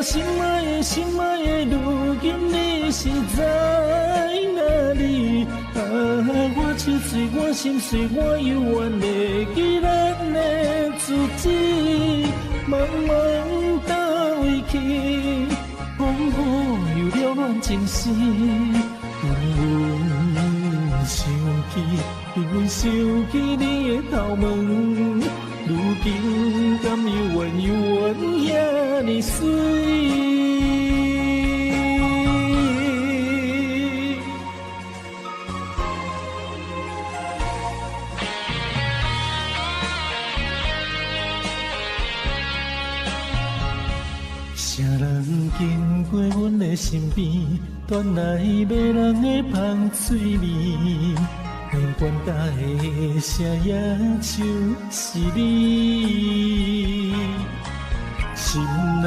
心爱的，心爱的，如今你是在哪里？啊，我手碎，我心碎，我犹原会记咱的足迹。茫茫到位去，风雨又了乱情丝。想起，因为想起你的头毛，如今甘犹原遐尼水。啥人经过阮的身边，传来迷人的香水味，连管家的声也像是你。心内